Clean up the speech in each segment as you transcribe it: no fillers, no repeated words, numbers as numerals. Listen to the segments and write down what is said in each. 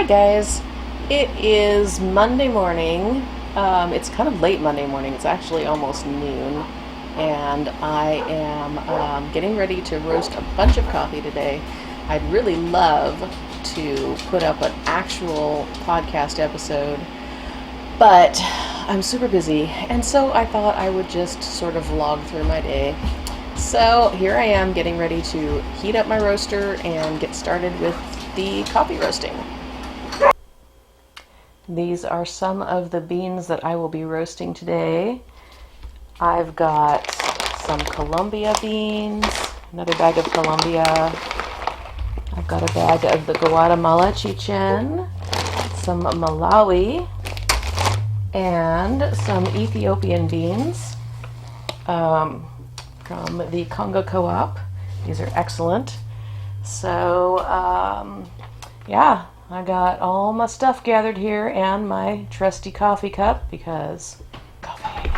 Hi guys, it is Monday morning. It's kind of late Monday morning. It's actually almost noon, and I am getting ready to roast a bunch of coffee today. I'd really love to put up an actual podcast episode, but I'm super busy, and so I thought I would just sort of vlog through my day. So here I am getting ready to heat up my roaster and get started with the coffee roasting. These are some of the beans that I will be roasting today. I've got some Colombia beans, another bag of Colombia. I've got a bag of the Guatemala chichen, some Malawi, and some Ethiopian beans from the Congo Co-op. These are excellent. So, yeah. I got all my stuff gathered here and my trusty coffee cup because coffee.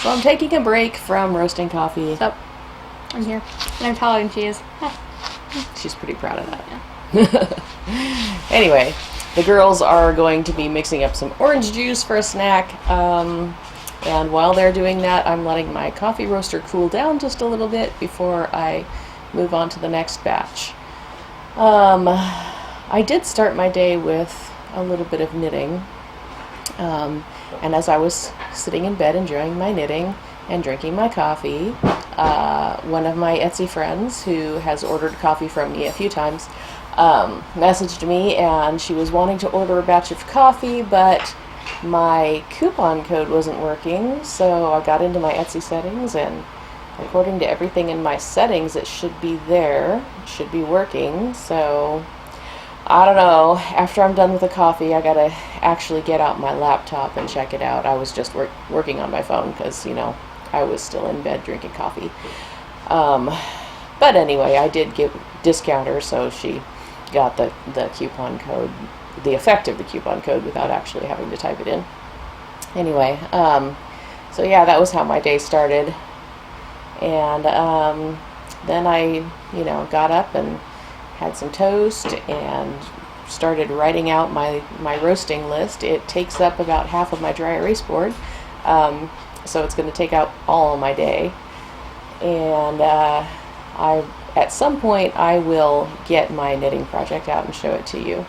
So I'm taking a break from roasting coffee. Oh, I'm here. And I'm following cheese. She's pretty proud of that. Yeah. Anyway, the girls are going to be mixing up some orange juice for a snack. And while they're doing that, I'm letting my coffee roaster cool down just a little bit before I move on to the next batch. I did start my day with a little bit of knitting. And as I was sitting in bed enjoying my knitting and drinking my coffee, one of my Etsy friends who has ordered coffee from me a few times messaged me, and she was wanting to order a batch of coffee, but my coupon code wasn't working. So I got into my Etsy settings, and according to everything in my settings, it should be there. It should be working. So I don't know, after I'm done with the coffee, I gotta actually get out my laptop and check it out. I was just working on my phone because, I was still in bed drinking coffee. But anyway, I did discount her, so she got the coupon code, the effect of the coupon code without actually having to type it in. Anyway, so yeah, that was how my day started. And then I, got up and had some toast and started writing out my roasting list. It takes up about half of my dry erase board, so it's going to take out all of my day. And at some point I will get my knitting project out and show it to you.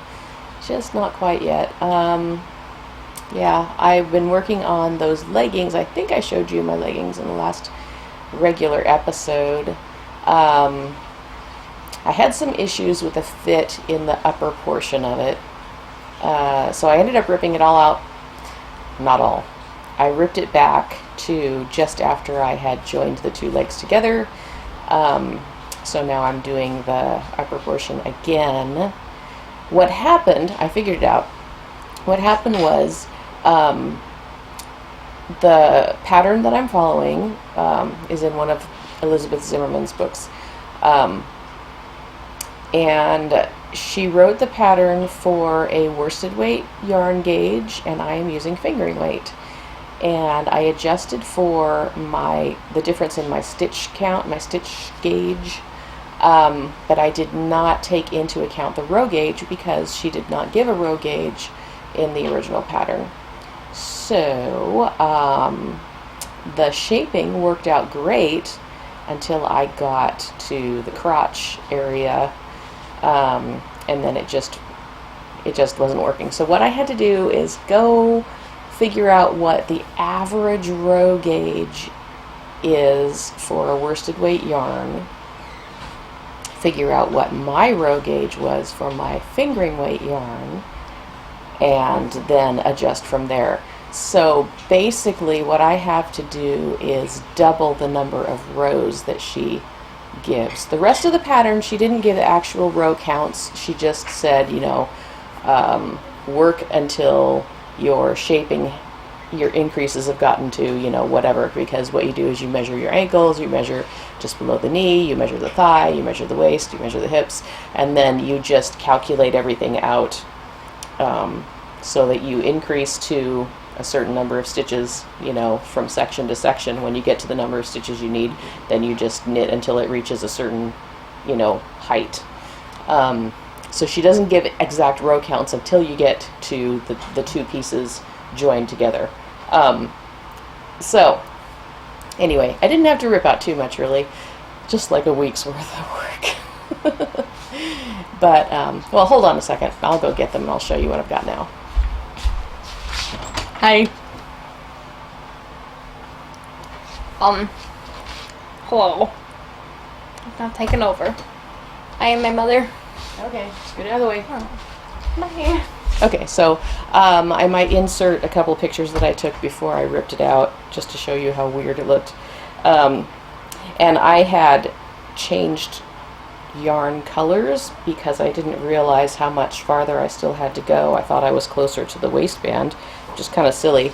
Just not quite yet. Yeah, I've been working on those leggings. I think I showed you my leggings in the last regular episode. I had some issues with the fit in the upper portion of it, so I ended up ripping it all out. Not all. I ripped it back to just after I had joined the two legs together, so now I'm doing the upper portion again. What happened, I figured it out. What happened was the pattern that I'm following is in one of Elizabeth Zimmerman's books. And she wrote the pattern for a worsted weight yarn gauge, and I am using fingering weight. And I adjusted for the difference in my stitch count, my stitch gauge, but I did not take into account the row gauge because she did not give a row gauge in the original pattern. So the shaping worked out great until I got to the crotch area. And then it just wasn't working. So what I had to do is go figure out what the average row gauge is for a worsted weight yarn, figure out what my row gauge was for my fingering weight yarn, and then adjust from there. So basically what I have to do is double the number of rows that she gives. The rest of the pattern, she didn't give actual row counts. She just said, you know, work until your shaping, your increases have gotten to, you know, whatever, because what you do is you measure your ankles, you measure just below the knee, you measure the thigh, you measure the waist, you measure the hips, and then you just calculate everything out so that you increase to a certain number of stitches, you know, from section to section. When you get to the number of stitches you need, then you just knit until it reaches a certain, you know, height. So she doesn't give exact row counts until you get to the two pieces joined together. So anyway, I didn't have to rip out too much, really, just like a week's worth of work. But well, hold on a second, I'll go get them and I'll show you what I've got now. Hi. Hello. I've taken over. I am my mother. Okay, just get out of the way. Bye. Okay, so I might insert a couple pictures that I took before I ripped it out, just to show you how weird it looked. And I had changed yarn colors because I didn't realize how much farther I still had to go. I thought I was closer to the waistband, which is kind of silly.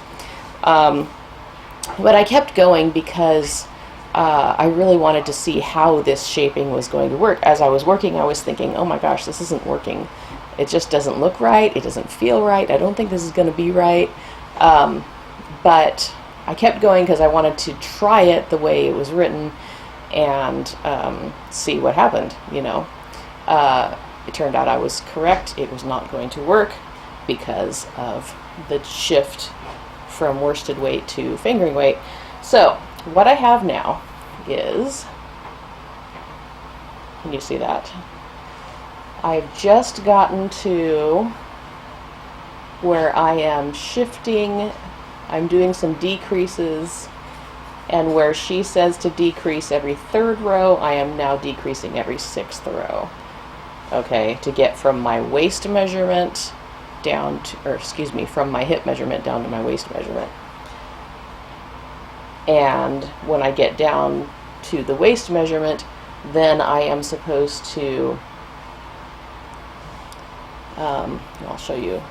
But I kept going because I really wanted to see how this shaping was going to work. As I was working, I was thinking, oh my gosh, this isn't working. It just doesn't look right. It doesn't feel right. I don't think this is going to be right. But I kept going because I wanted to try it the way it was written and see what happened, you know. It turned out I was correct. It was not going to work because of the shift from worsted weight to fingering weight. So what I have now is, can you see that? I've just gotten to where I am shifting, I'm doing some decreases, and where she says to decrease every third row, I am now decreasing every sixth row. Okay, to get from my waist measurement down to, or excuse me, from my hip measurement down to my waist measurement. And when I get down to the waist measurement, then I am supposed to, I'll show you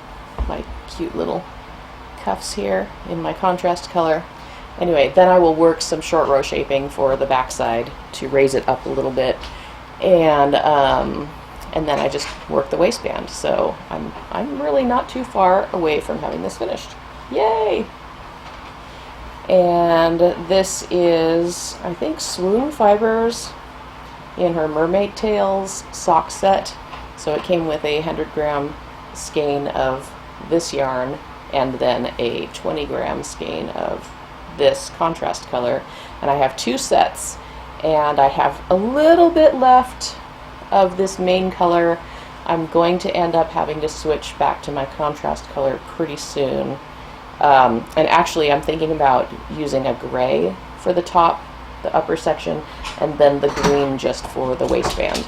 my cute little cuffs here in my contrast color. Anyway, then I will work some short row shaping for the backside to raise it up a little bit, and then I just work the waistband. So I'm really not too far away from having this finished. Yay! And this is, I think, Swoon Fibers in her Mermaid Tails sock set. So it came with a 100-gram skein of this yarn and then a 20-gram skein of this contrast color. And I have two sets, and I have a little bit left of this main color. I'm going to end up having to switch back to my contrast color pretty soon. And actually I'm thinking about using a gray for the top, the upper section, and then the green just for the waistband.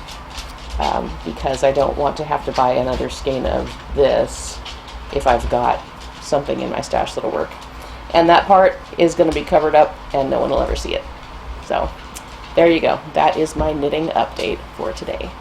Because I don't want to have to buy another skein of this if I've got something in my stash that'll work. And that part is going to be covered up and no one will ever see it. So there you go. That is my knitting update for today.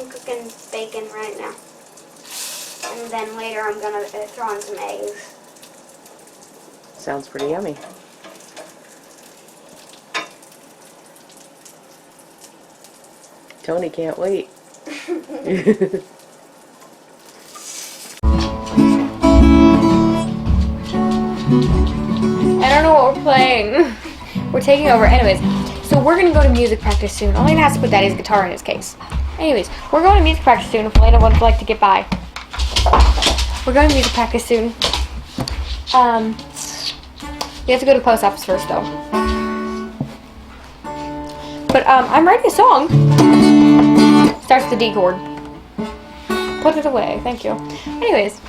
I'm cooking bacon right now. And then later I'm going to throw in some eggs. Sounds pretty yummy. Tony can't wait. I don't know what we're playing. We're taking over. Anyways, so we're going to go to music practice soon. Elena has to put Daddy's guitar in his case. Anyways, we're going to music practice soon if Elena would like to get by. We're going to music practice soon. You have to go to the post office first, though. But I'm writing a song. Starts the D chord. Put it away. Thank you. Anyways.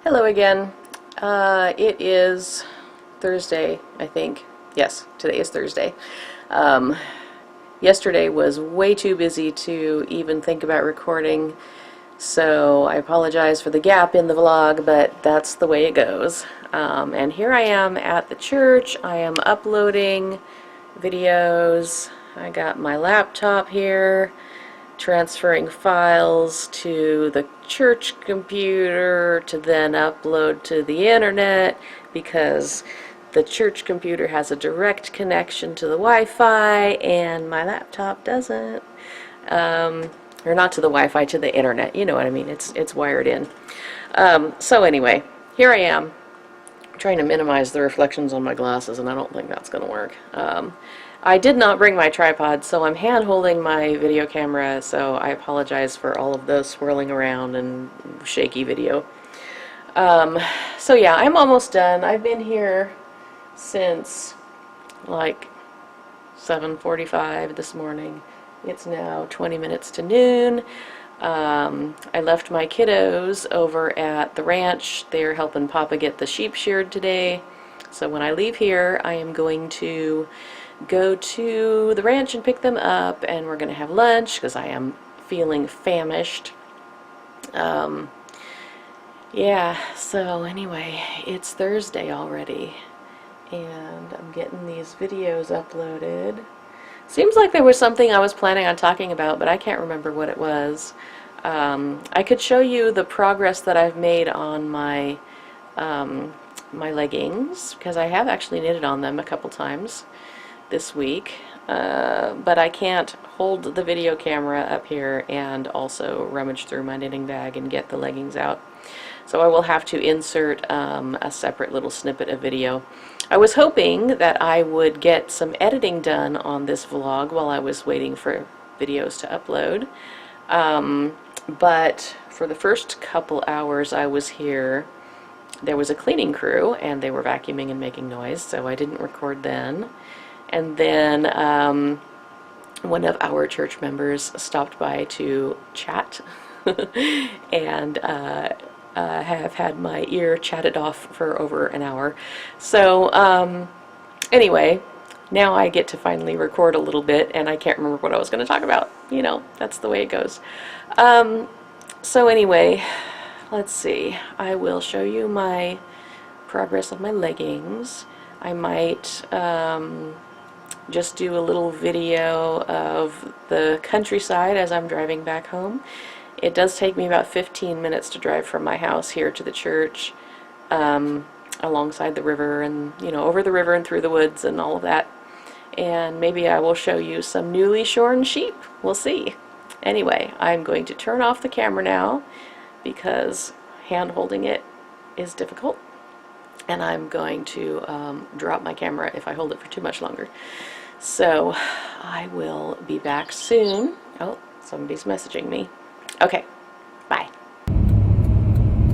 Hello again. It is Thursday, I think. Yes, today is Thursday. Yesterday was way too busy to even think about recording, so I apologize for the gap in the vlog, but that's the way it goes. And here I am at the church. I am uploading videos. I got my laptop here, transferring files to the church computer to then upload to the internet, because the church computer has a direct connection to the Wi-Fi and my laptop doesn't. Or not to the Wi-Fi, to the internet, you know what I mean, it's wired in. So anyway, here I am trying to minimize the reflections on my glasses, and I don't think that's going to work. I did not bring my tripod, so I'm hand holding my video camera, so I apologize for all of the swirling around and shaky video. So yeah, I'm almost done. I've been here since like 7:45 this morning. It's now 20 minutes to noon. I left my kiddos over at the ranch. They're helping Papa get the sheep sheared today. So when I leave here, I am going to go to the ranch and pick them up, and we're going to have lunch because I am feeling famished. Yeah, so anyway, it's Thursday already, and I'm getting these videos uploaded. Seems like there was something I was planning on talking about, but I can't remember what it was. I could show you the progress that I've made on my my leggings, because I have actually knitted on them a couple times this week, but I can't hold the video camera up here and also rummage through my knitting bag and get the leggings out. So I will have to insert a separate little snippet of video. I was hoping that I would get some editing done on this vlog while I was waiting for videos to upload, but for the first couple hours I was here, there was a cleaning crew and they were vacuuming and making noise, so I didn't record then. And then one of our church members stopped by to chat and have had my ear chatted off for over an hour. So anyway, now I get to finally record a little bit, and I can't remember what I was going to talk about. You know, that's the way it goes. So anyway, let's see. I will show you my progress of my leggings. I might just do a little video of the countryside as I'm driving back home. It does take me about 15 minutes to drive from my house here to the church, alongside the river, and you know, over the river and through the woods and all of that. And maybe I will show you some newly shorn sheep. We'll see. Anyway, I'm going to turn off the camera now because hand holding it is difficult, and I'm going to drop my camera if I hold it for too much longer. So I will be back soon. Oh, somebody's messaging me. Okay, bye.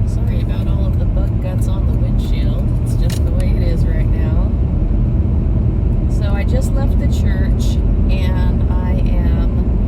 Sorry about all of the bug guts on the windshield. It's just the way it is right now. So I just left the church and I am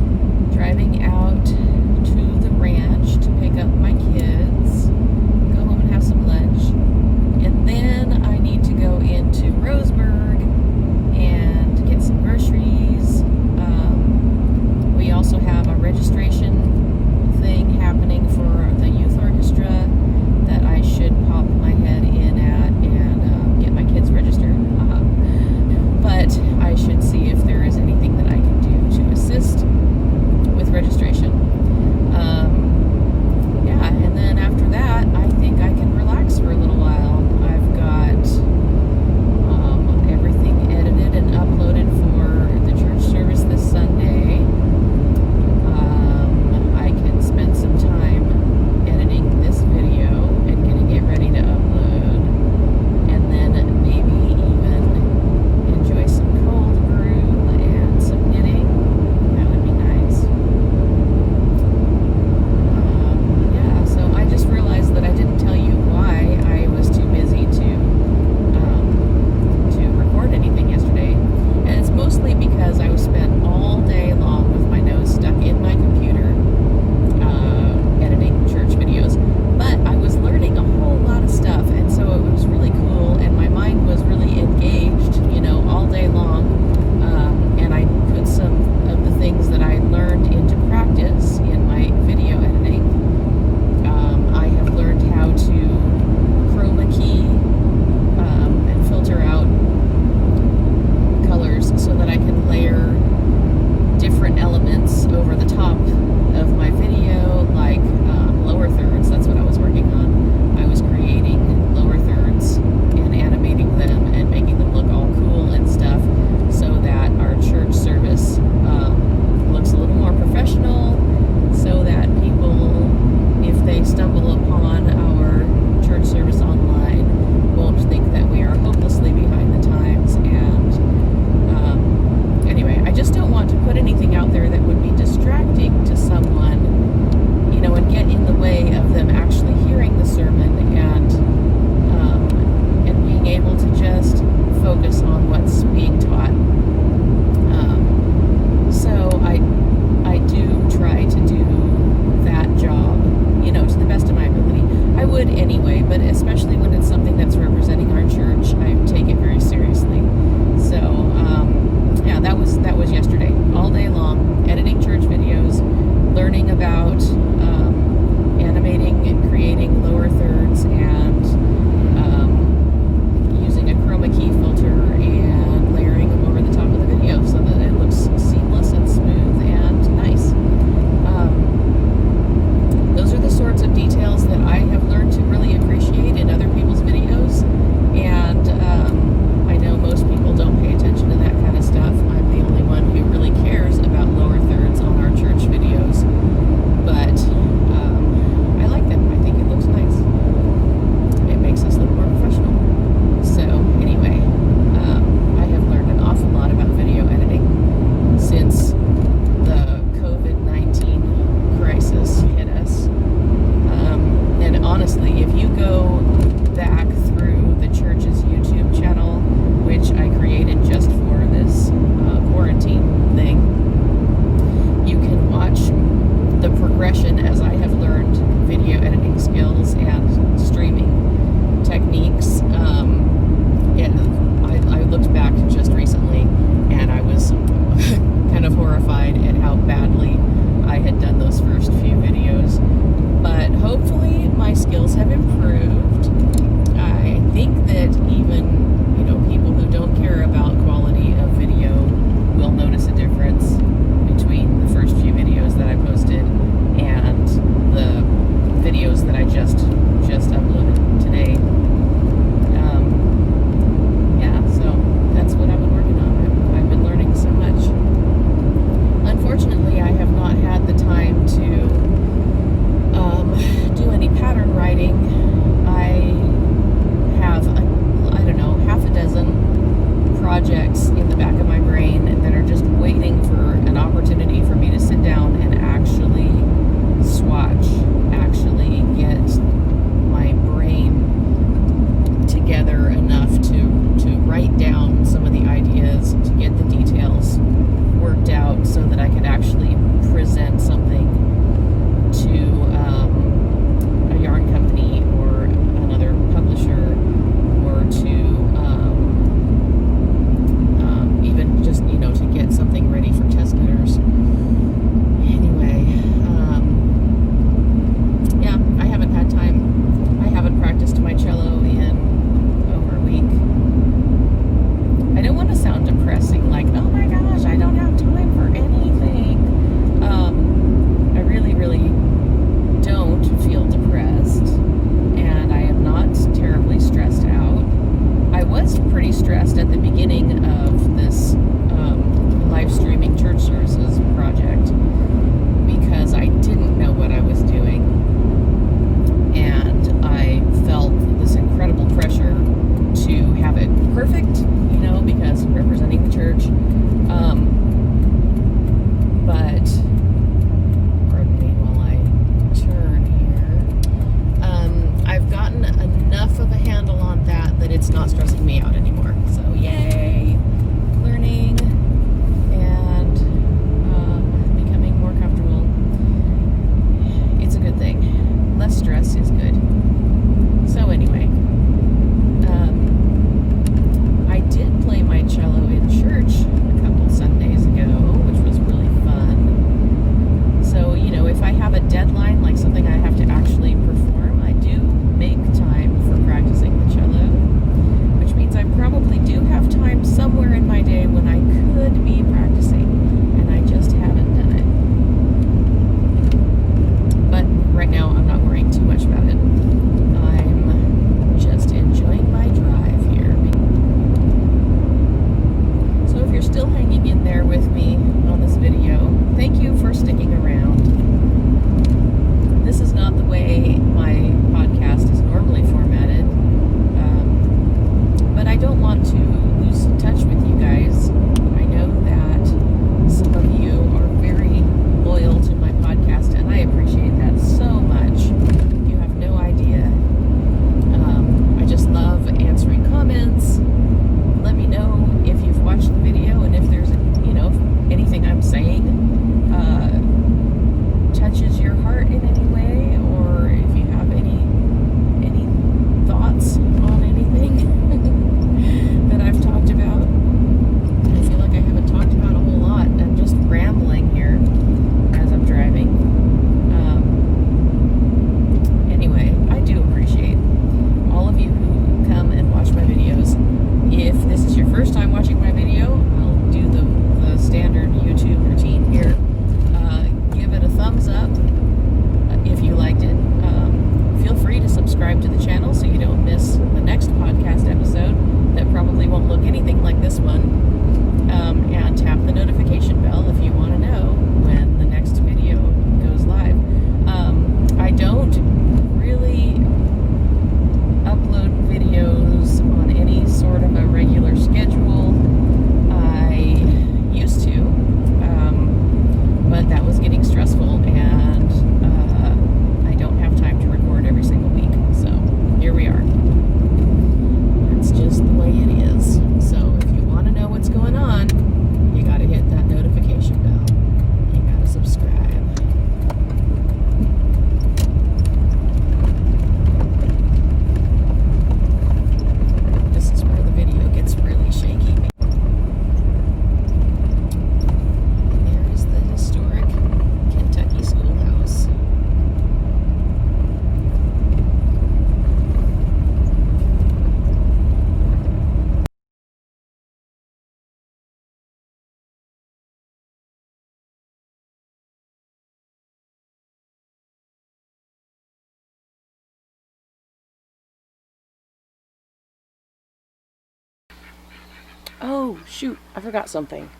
Oh, shoot, I forgot something.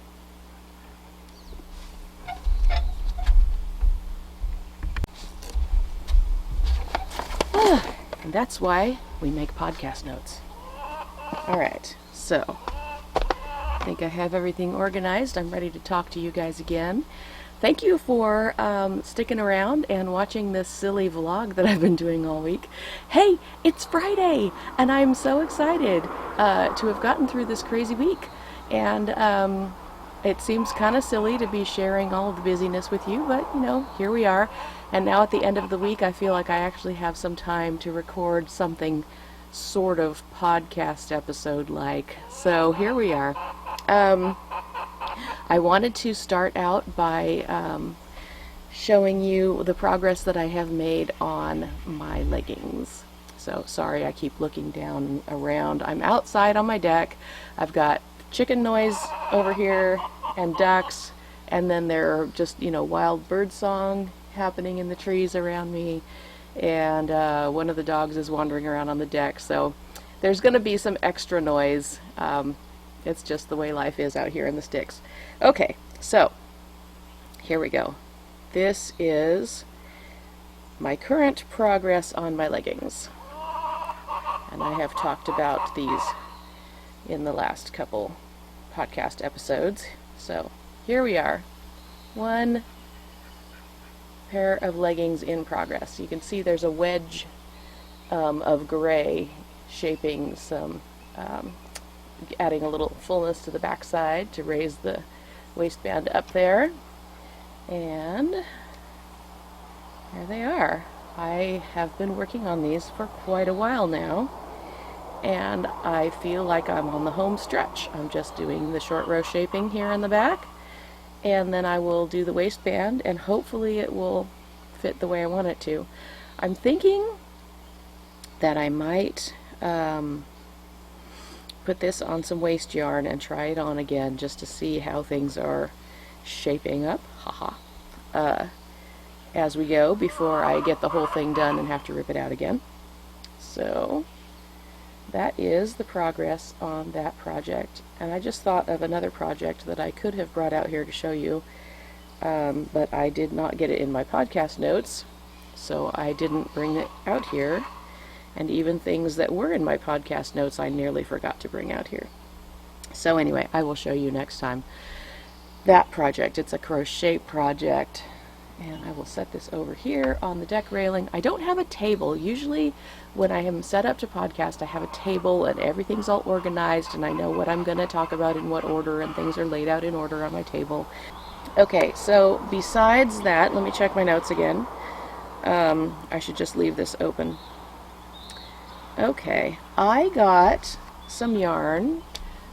And that's why we make podcast notes. Alright, so I think I have everything organized. I'm ready to talk to you guys again. Thank you for sticking around and watching this silly vlog that I've been doing all week. Hey, it's Friday, and I'm so excited to have gotten through this crazy week. And it seems kind of silly to be sharing all of the busyness with you, but you know, here we are. And now at the end of the week, I feel like I actually have some time to record something sort of podcast episode-like. So here we are. I wanted to start out by showing you the progress that I have made on my leggings. So sorry, I keep looking down around. I'm outside on my deck. I've got chicken noise over here and ducks, and then there are just, you know, wild bird song happening in the trees around me, and one of the dogs is wandering around on the deck, so there's going to be some extra noise. It's just the way life is out here in the sticks. Okay, so here we go. This is my current progress on my leggings, and I have talked about these in the last couple podcast episodes. So here we are, one pair of leggings in progress. You can see there's a wedge of gray shaping some, adding a little fullness to the backside to raise the waistband up there. And there they are. I have been working on these for quite a while now, and I feel like I'm on the home stretch. I'm just doing the short row shaping here in the back, and then I will do the waistband, and hopefully it will fit the way I want it to. I'm thinking that I might put this on some waist yarn and try it on again just to see how things are shaping up, as we go before I get the whole thing done and have to rip it out again. So that is the progress on that project. And I just thought of another project that I could have brought out here to show you, but I did not get it in my podcast notes, so I didn't bring it out here. And even things that were in my podcast notes I nearly forgot to bring out here. So anyway, I will show you next time that project. It's a crochet project, and I will set this over here on the deck railing. I don't have a table. Usually when I am set up to podcast, I have a table and everything's all organized and I know what I'm going to talk about in what order, and things are laid out in order on my table. Okay, so besides that, let me check my notes again. I should just leave this open. Okay, I got some yarn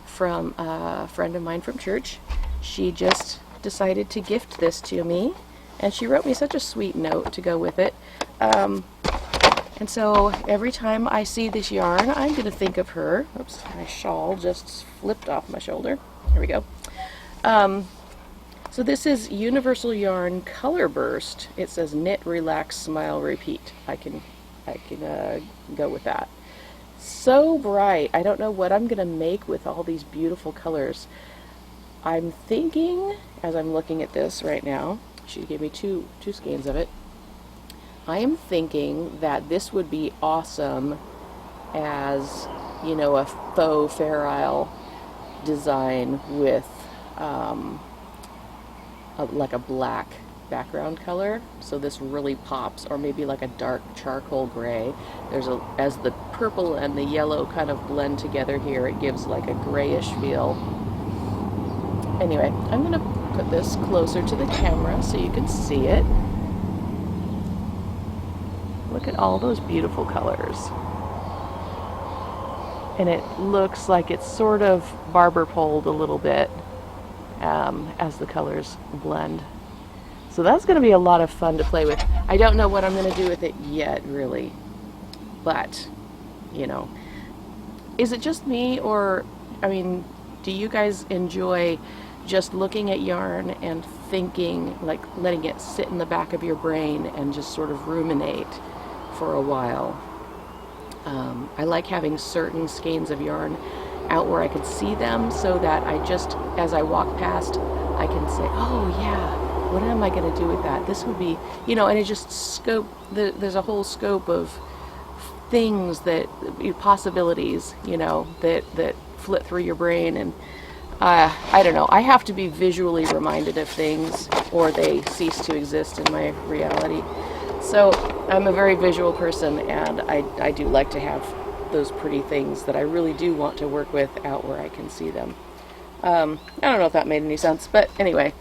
from a friend of mine from church. She just decided to gift this to me, and she wrote me such a sweet note to go with it. And so every time I see this yarn, I'm going to think of her. Oops, my shawl just flipped off my shoulder. There we go. So this is Universal Yarn Color Burst. It says knit, relax, smile, repeat. I can go with that. So bright. I don't know what I'm going to make with all these beautiful colors. I'm thinking, as I'm looking at this right now, she gave me two skeins of it. I am thinking that this would be awesome as, you know, a faux Fair design with like a black background color, so this really pops, or maybe like a dark charcoal gray. As the purple and the yellow kind of blend together here, it gives like a grayish feel. Anyway, I'm going to put this closer to the camera so you can see it. Look at all those beautiful colors. And it looks like it's sort of barber poled a little bit as the colors blend. So that's going to be a lot of fun to play with. I don't know what I'm going to do with it yet, really. But, you know, is it just me, or, I mean, do you guys enjoy just looking at yarn and thinking, like letting it sit in the back of your brain and just sort of ruminate for a while? I like having certain skeins of yarn out where I could see them, so that I just, as I walk past, I can say, oh yeah, what am I going to do with that? This would be, and it just there's a whole scope of things that, possibilities, that flit through your brain. And I don't know, I have to be visually reminded of things or they cease to exist in my reality. So I'm a very visual person, and I do like to have those pretty things that I really do want to work with out where I can see them. I don't know if that made any sense, but anyway.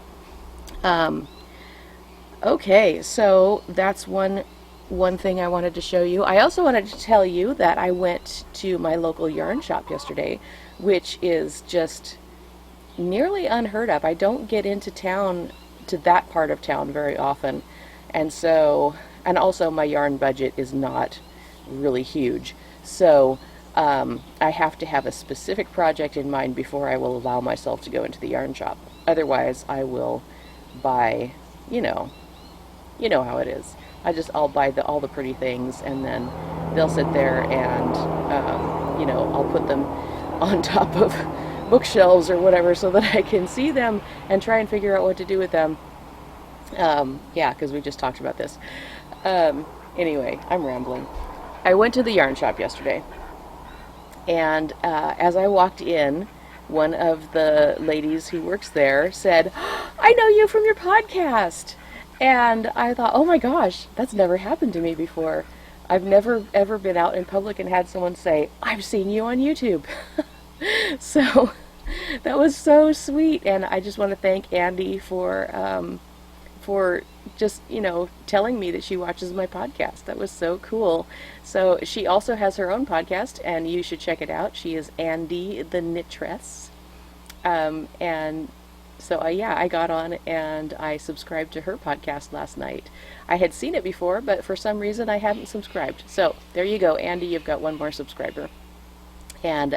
Okay, so that's one thing I wanted to show you. I also wanted to tell you that I went to my local yarn shop yesterday, which is just nearly unheard of. I don't get into that part of town very often, and also my yarn budget is not really huge. So I have to have a specific project in mind before I will allow myself to go into the yarn shop. Otherwise, I will buy, you know how it is. I'll buy all the pretty things, and then they'll sit there, and I'll put them on top of bookshelves or whatever so that I can see them and try and figure out what to do with them. Yeah, because we just talked about this. Anyway, I'm rambling. I went to the yarn shop yesterday, and as I walked in, one of the ladies who works there said, I know you from your podcast. And I thought, oh my gosh, that's never happened to me before. I've never ever been out in public and had someone say, I've seen you on YouTube. So that was so sweet, and I just want to thank Andy for just, telling me that she watches my podcast. That was so cool. So she also has her own podcast, and you should check it out. She is Andy the Knitress. And so I got on and I subscribed to her podcast last night. I had seen it before, but for some reason I hadn't subscribed. So there you go, Andy, you've got one more subscriber. And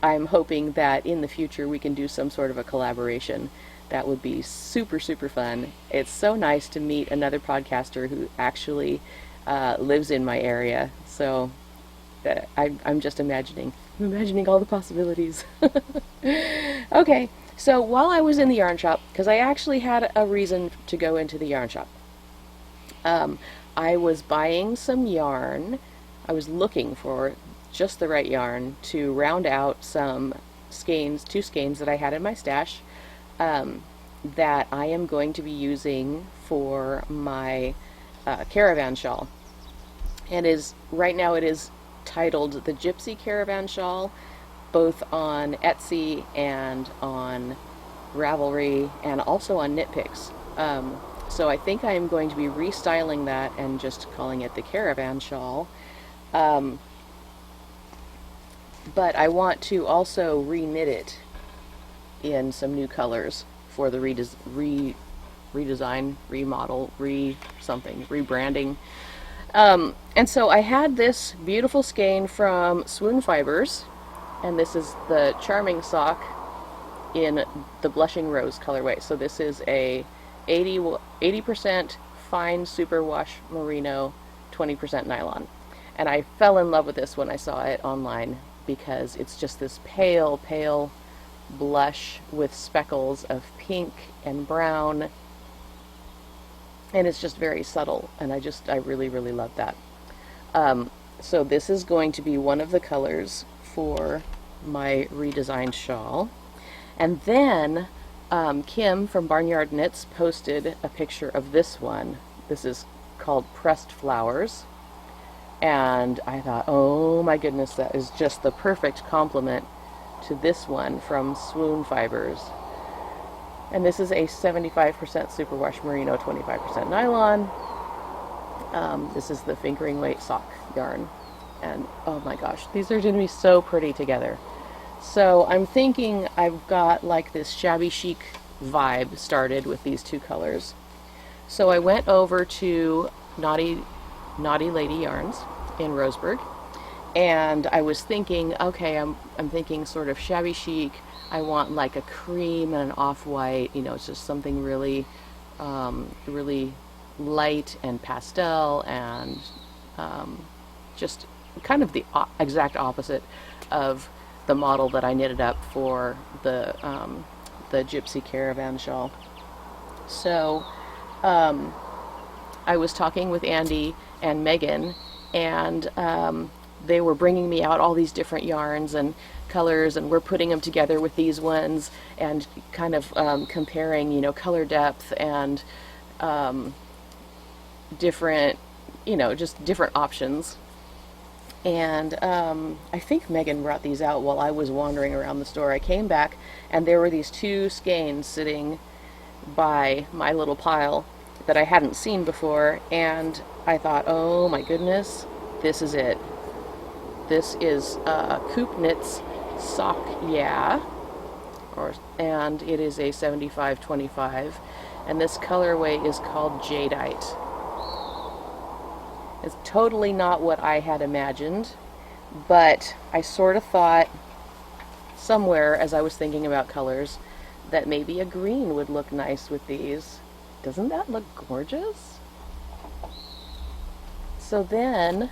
I'm hoping that in the future we can do some sort of a collaboration. That would be super, super fun. It's so nice to meet another podcaster who actually lives in my area. So I'm just imagining all the possibilities. Okay, so while I was in the yarn shop, because I actually had a reason to go into the yarn shop, I was buying some yarn. I was looking for just the right yarn to round out some skeins, 2 skeins that I had in my stash, that I am going to be using for my caravan shawl. And right now it is titled the Gypsy Caravan Shawl, both on Etsy and on Ravelry and also on KnitPicks. So I think I am going to be restyling that and just calling it the Caravan Shawl. But I want to also re-knit it in some new colors for the redesign, remodel, rebranding. And so I had this beautiful skein from Swoon Fibers, and this is the Charming Sock in the Blushing Rose colorway. So this is a 80% fine superwash merino, 20% nylon. And I fell in love with this when I saw it online, because it's just this pale, pale blush with speckles of pink and brown, and it's just very subtle, and I really, really love that. So this is going to be one of the colors for my redesigned shawl. And then Kim from Barnyard Knits posted a picture of this one. This is called Pressed Flowers, and I thought, oh my goodness, that is just the perfect complement to this one from Swoon Fibers. And this is a 75% superwash merino, 25% nylon. This is the fingering weight sock yarn, and oh my gosh, these are going to be so pretty together. So I'm thinking I've got like this shabby chic vibe started with these 2 colors. So I went over to Naughty Lady Yarns in Roseburg, and I was thinking, okay, I'm thinking sort of shabby chic. I want like a cream and an off-white, it's just something really, really light and pastel, and just kind of the exact opposite of the model that I knitted up for the Gypsy Caravan shawl. So I was talking with Andy and Megan, and they were bringing me out all these different yarns and colors, and we're putting them together with these ones and kind of comparing, you know, color depth and different, you know, just different options. And I think Megan brought these out while I was wandering around the store. I came back and there were these two skeins sitting by my little pile that I hadn't seen before, and I thought, oh my goodness, this is it. This is Coop Knits Sock Yeah, and it is a 75-25, and this colorway is called Jadeite. It's totally not what I had imagined, but I sort of thought somewhere as I was thinking about colors that maybe a green would look nice with these. Doesn't that look gorgeous? So then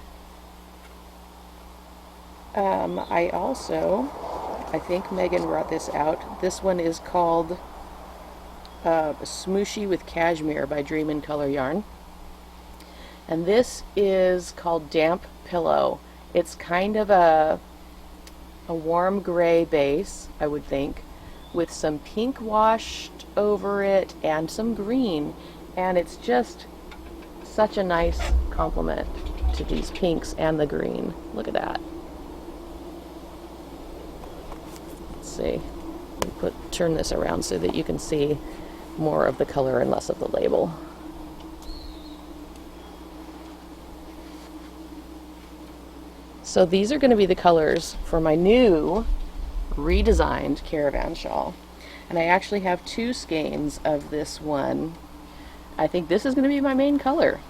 I think Megan brought this out. This one is called Smooshy with Cashmere by Dream in Color Yarn. And this is called Damp Pillow. It's kind of a warm gray base, I would think, with some pink washed over it and some green. And it's just such a nice complement to these pinks and the green. Look at that. Let's see. Let me turn this around so that you can see more of the color and less of the label. So these are going to be the colors for my new redesigned caravan shawl. And I actually have two skeins of this one. I think this is going to be my main color.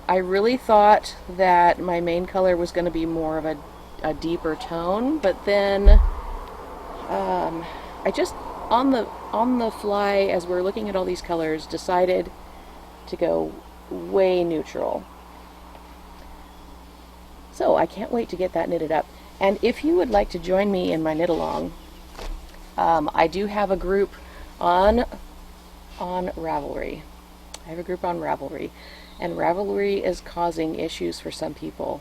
I really thought that my main color was going to be more of a deeper tone, but then I just on the fly, as we're looking at all these colors, decided to go way neutral. So I can't wait to get that knitted up. And if you would like to join me in my knit along, I do have a group on Ravelry. I have a group on Ravelry, and Ravelry is causing issues for some people.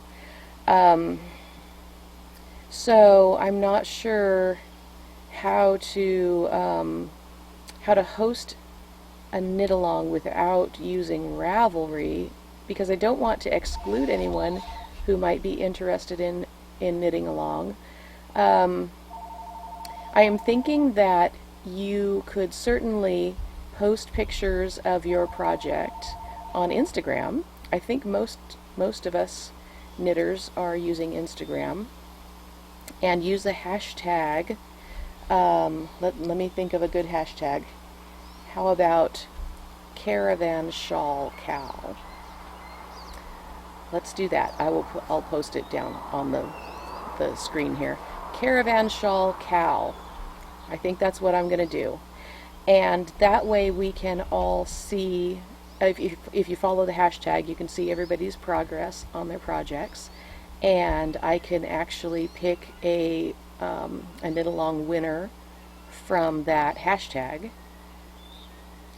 So I'm not sure how to host a knit along without using Ravelry, because I don't want to exclude anyone who might be interested in knitting along. I am thinking that you could certainly post pictures of your project on Instagram. I think most of us knitters are using Instagram, and use a hashtag. Let me think of a good hashtag. How about Caravan Shawl Cow? Let's do that. I'll post it down on the screen here. Caravan Shawl Cow. I think that's what I'm going to do. And that way we can all see, if you follow the hashtag, you can see everybody's progress on their projects. And I can actually pick a knit along winner from that hashtag.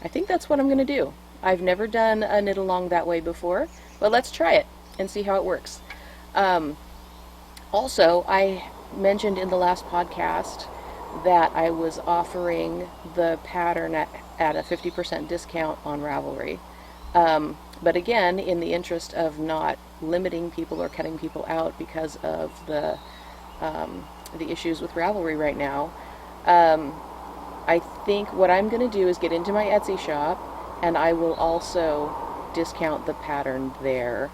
I think that's what I'm going to do. I've never done a knit along that way before, but let's try it and see how it works. Also, I mentioned in the last podcast that I was offering the pattern at a 50% discount on Ravelry. But again, in the interest of not limiting people or cutting people out because of the issues with Ravelry right now, I think what I'm going to do is get into my Etsy shop, and I will also discount the pattern there.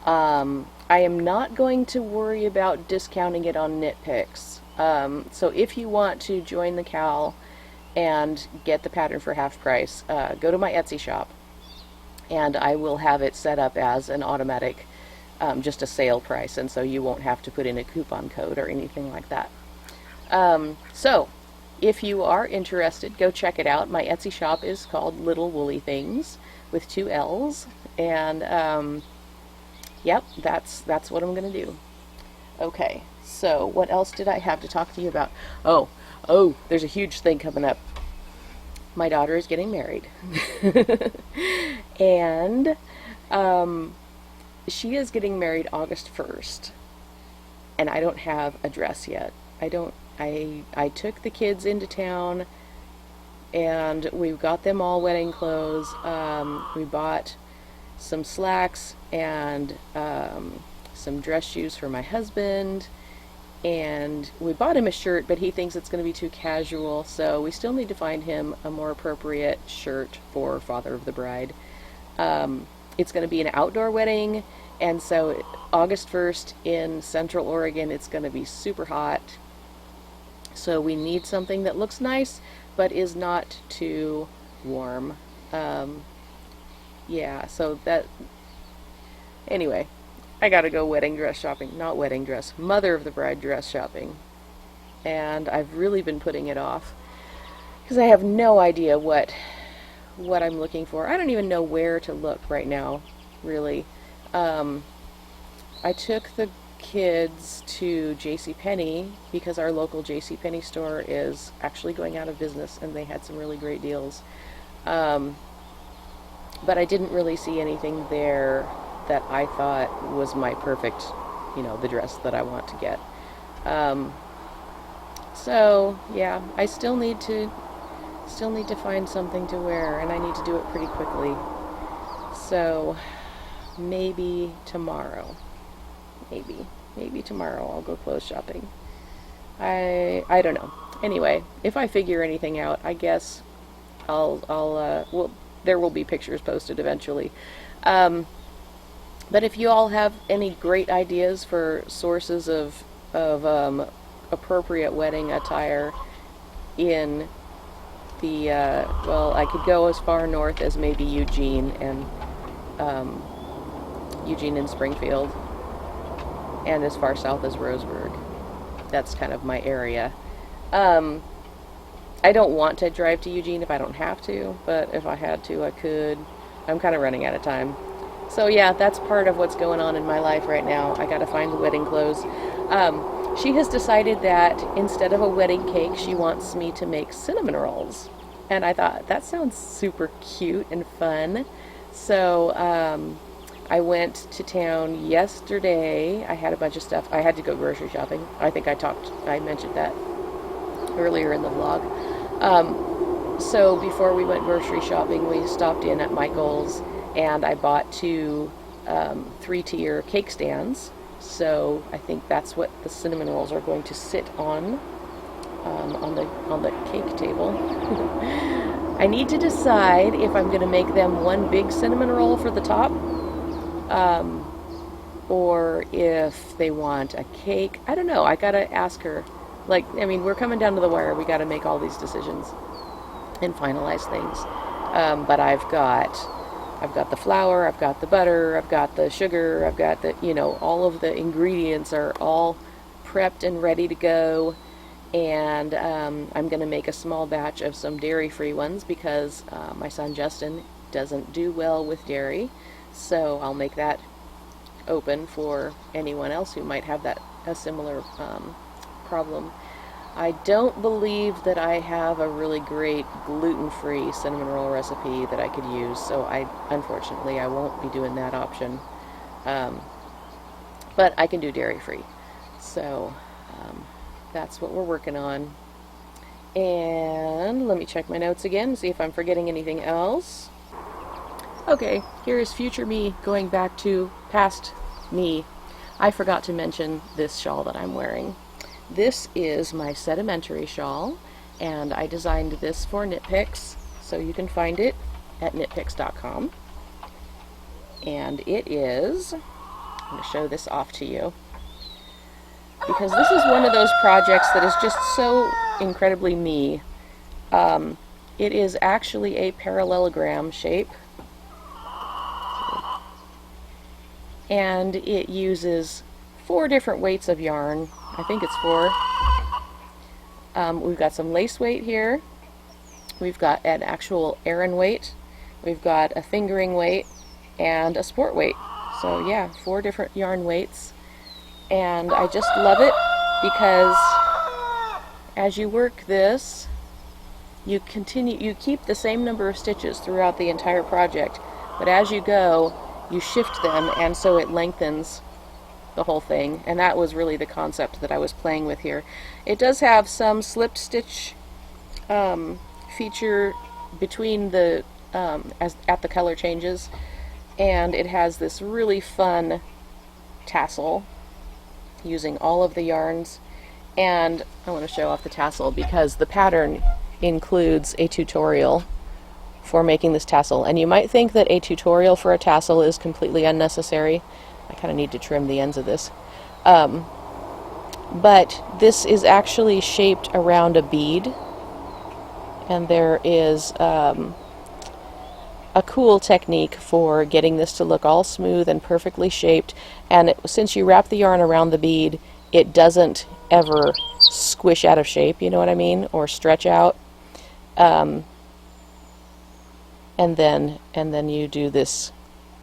I am not going to worry about discounting it on Knit Picks. So if you want to join the CAL and get the pattern for half price, go to my Etsy shop, and I will have it set up as an automatic, just a sale price, and so you won't have to put in a coupon code or anything like that. So if you are interested, go check it out. My Etsy shop is called Littlewoollythings with 2 L's, and yep, that's what I'm gonna do. Okay, So what else did I have to talk to you about? Oh, there's a huge thing coming up. My daughter is getting married. And she is getting married August 1st. And I don't have a dress yet. I took the kids into town and we got them all wedding clothes. We bought some slacks and some dress shoes for my husband, and we bought him a shirt, but he thinks it's going to be too casual, so we still need to find him a more appropriate shirt for father of the bride. It's going to be an outdoor wedding, and so August 1st in Central Oregon, it's going to be super hot. So we need something that looks nice, but is not too warm. Yeah, so that... Anyway, I gotta go wedding dress shopping. Not wedding dress, mother of the bride dress shopping. And I've really been putting it off because I have no idea what I'm looking for. I don't even know where to look right now, really. I took the kids to JCPenney because our local JCPenney store is actually going out of business and they had some really great deals. But I didn't really see anything there that I thought was my perfect, the dress that I want to get. So yeah, I still need to find something to wear, and I need to do it pretty quickly. So maybe tomorrow. Maybe tomorrow I'll go clothes shopping. I don't know. Anyway, if I figure anything out, I guess well, there will be pictures posted eventually. But if you all have any great ideas for sources of appropriate wedding attire in the, I could go as far north as maybe Eugene and Springfield, and as far south as Roseburg. That's kind of my area. I don't want to drive to Eugene if I don't have to, but if I had to, I could. I'm kind of running out of time. So yeah, that's part of what's going on in my life right now. I gotta find the wedding clothes. She has decided that instead of a wedding cake, she wants me to make cinnamon rolls. And I thought, that sounds super cute and fun. So I went to town yesterday. I had a bunch of stuff. I had to go grocery shopping. I think I mentioned that earlier in the vlog. So before we went grocery shopping, we stopped in at Michael's, and I bought 2 3-tier cake stands. So I think that's what the cinnamon rolls are going to sit on the cake table. I need to decide if I'm going to make them one big cinnamon roll for the top, or if they want a cake. I don't know. I gotta ask her. We're coming down to the wire. We gotta make all these decisions and finalize things. But I've got the flour, I've got the butter, I've got the sugar, I've got the, all of the ingredients are all prepped and ready to go. And I'm going to make a small batch of some dairy-free ones because my son Justin doesn't do well with dairy. So I'll make that open for anyone else who might have a similar problem. I don't believe that I have a really great gluten-free cinnamon roll recipe that I could use, so unfortunately I won't be doing that option. But I can do dairy-free. So that's what we're working on. And let me check my notes again, see if I'm forgetting anything else. Okay, here is future me going back to past me. I forgot to mention this shawl that I'm wearing. This is my Sedimentary shawl, and I designed this for KnitPicks, so you can find it at knitpicks.com. And it is, I'm going to show this off to you, because this is one of those projects that is just so incredibly me. It is actually a parallelogram shape, and it uses 4 different weights of yarn. I think it's 4. We've got some lace weight here. We've got an actual Aran weight. We've got a fingering weight and a sport weight. So yeah, 4 different yarn weights. And I just love it. because as you work this, you keep the same number of stitches throughout the entire project, but as you go, you shift them, and so it lengthens the whole thing, and that was really the concept that I was playing with here. It does have some slipped stitch feature between the at the color changes, and it has this really fun tassel using all of the yarns. And I want to show off the tassel because the pattern includes a tutorial for making this tassel, and you might think that a tutorial for a tassel is completely unnecessary. I kind of need to trim the ends of this, but this is actually shaped around a bead, and there is a cool technique for getting this to look all smooth and perfectly shaped, and since you wrap the yarn around the bead, it doesn't ever squish out of shape, you know what I mean, or stretch out. And then you do this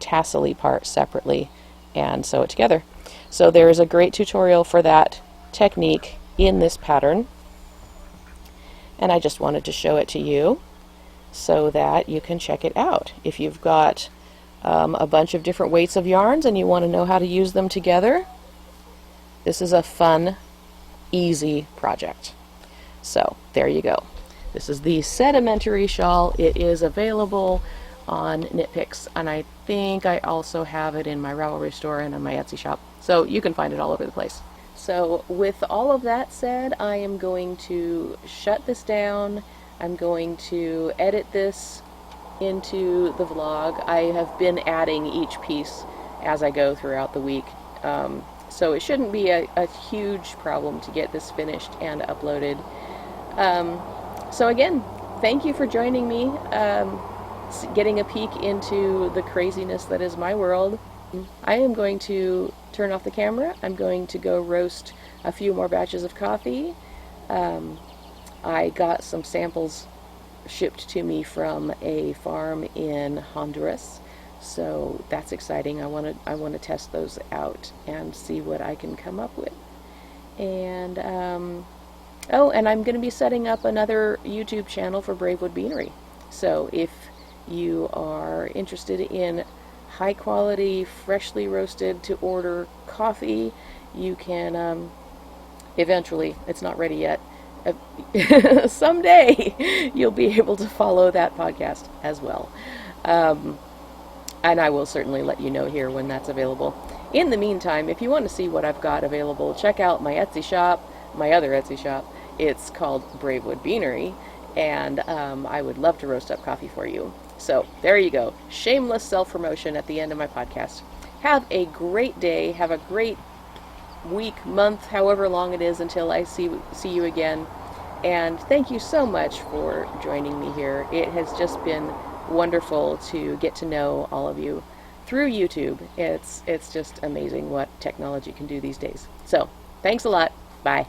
tassel-y part separately and sew it together. So there is a great tutorial for that technique in this pattern, and I just wanted to show it to you so that you can check it out. If you've got a bunch of different weights of yarns and you want to know how to use them together, this is a fun, easy project. So there you go. This is the Sedimentary shawl. It is available on Knit Picks, and I think I also have it in my Ravelry store and on my Etsy shop. So you can find it all over the place. So with all of that said, I am going to shut this down. I'm going to edit this into the vlog. I have been adding each piece as I go throughout the week. So it shouldn't be a huge problem to get this finished and uploaded. So again, thank you for joining me, getting a peek into the craziness that is my world. I am going to turn off the camera. I'm going to go roast a few more batches of coffee. I got some samples shipped to me from a farm in Honduras, so that's exciting. I want to test those out and see what I can come up with. And oh, and I'm going to be setting up another YouTube channel for Bravewood Beanery. So if you are interested in high quality, freshly roasted to order coffee, you can eventually, it's not ready yet, someday you'll be able to follow that podcast as well. And I will certainly let you know here when that's available. In the meantime, if you want to see what I've got available, check out my Etsy shop, my other Etsy shop. It's called Bravewood Beanery, and I would love to roast up coffee for you. So there you go. Shameless self-promotion at the end of my podcast. Have a great day. Have a great week, month, however long it is until I see you again. And thank you so much for joining me here. It has just been wonderful to get to know all of you through YouTube. It's just amazing what technology can do these days. So thanks a lot. Bye.